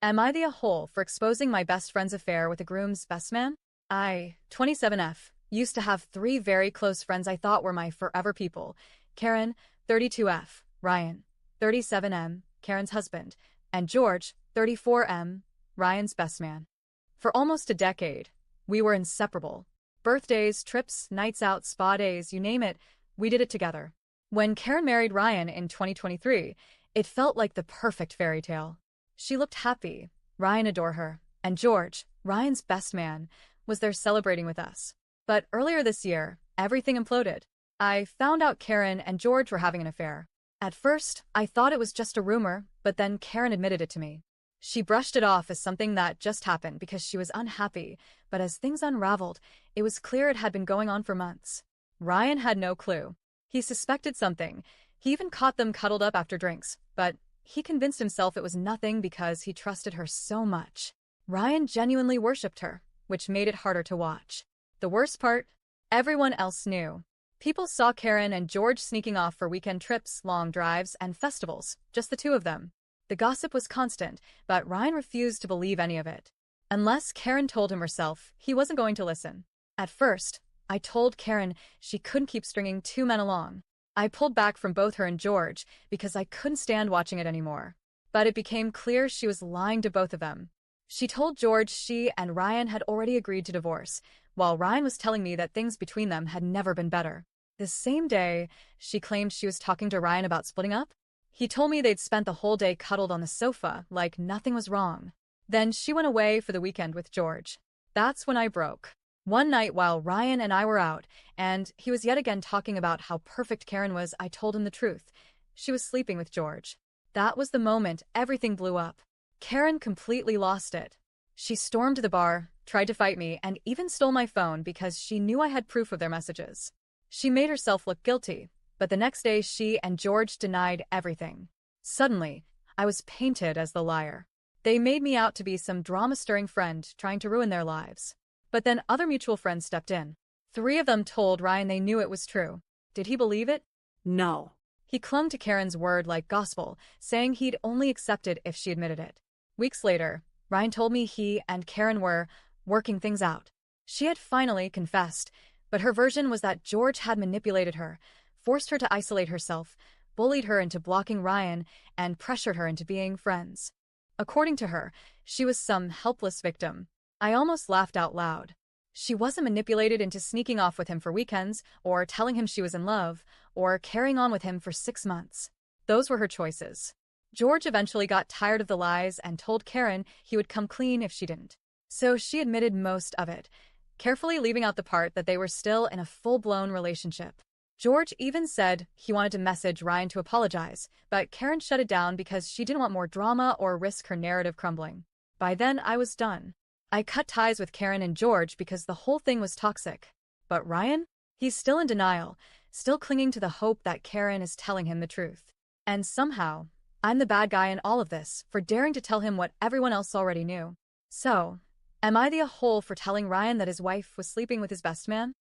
Am I the a-hole for exposing my best friend's affair with a groom's best man? I, 27F, used to have three very close friends I thought were my forever people. Karen, 32F, Ryan, 37M, Karen's husband, and George, 34M, Ryan's best man. For almost a decade, we were inseparable. Birthdays, trips, nights out, spa days, you name it, we did it together. When Karen married Ryan in 2023, it felt like the perfect fairy tale. She looked happy, Ryan adored her, and George, Ryan's best man, was there celebrating with us. But earlier this year, everything imploded. I found out Karen and George were having an affair. At first, I thought it was just a rumor, but then Karen admitted it to me. She brushed it off as something that just happened because she was unhappy, but as things unraveled, it was clear it had been going on for months. Ryan had no clue. He suspected something. He even caught them cuddled up after drinks, but he convinced himself it was nothing because he trusted her so much. Ryan genuinely worshipped her, which made it harder to watch. The worst part? Everyone else knew. People saw Karen and George sneaking off for weekend trips, long drives, and festivals, just the two of them. The gossip was constant, but Ryan refused to believe any of it. Unless Karen told him herself, he wasn't going to listen. At first, I told Karen she couldn't keep stringing two men along. I pulled back from both her and George because I couldn't stand watching it anymore. But it became clear she was lying to both of them. She told George she and Ryan had already agreed to divorce, while Ryan was telling me that things between them had never been better. The same day, she claimed she was talking to Ryan about splitting up. He told me they'd spent the whole day cuddled on the sofa, like nothing was wrong. Then she went away for the weekend with George. That's when I broke. One night while Ryan and I were out, and he was yet again talking about how perfect Karen was, I told him the truth. She was sleeping with George. That was the moment everything blew up. Karen completely lost it. She stormed the bar, tried to fight me, and even stole my phone because she knew I had proof of their messages. She made herself look guilty, but the next day she and George denied everything. Suddenly, I was painted as the liar. They made me out to be some drama-stirring friend trying to ruin their lives. But then other mutual friends stepped in. 3 of them told Ryan they knew it was true. Did he believe it? No. He clung to Karen's word like gospel, saying he'd only accept it if she admitted it. Weeks later, Ryan told me he and Karen were working things out. She had finally confessed, but her version was that George had manipulated her, forced her to isolate herself, bullied her into blocking Ryan, and pressured her into being friends. According to her, she was some helpless victim. I almost laughed out loud. She wasn't manipulated into sneaking off with him for weekends, or telling him she was in love, or carrying on with him for 6 months. Those were her choices. George eventually got tired of the lies and told Karen he would come clean if she didn't. So she admitted most of it, carefully leaving out the part that they were still in a full-blown relationship. George even said he wanted to message Ryan to apologize, but Karen shut it down because she didn't want more drama or risk her narrative crumbling. By then, I was done. I cut ties with Karen and George because the whole thing was toxic. But Ryan? He's still in denial, still clinging to the hope that Karen is telling him the truth. And somehow, I'm the bad guy in all of this for daring to tell him what everyone else already knew. So, am I the a-hole for telling Ryan that his wife was sleeping with his best man?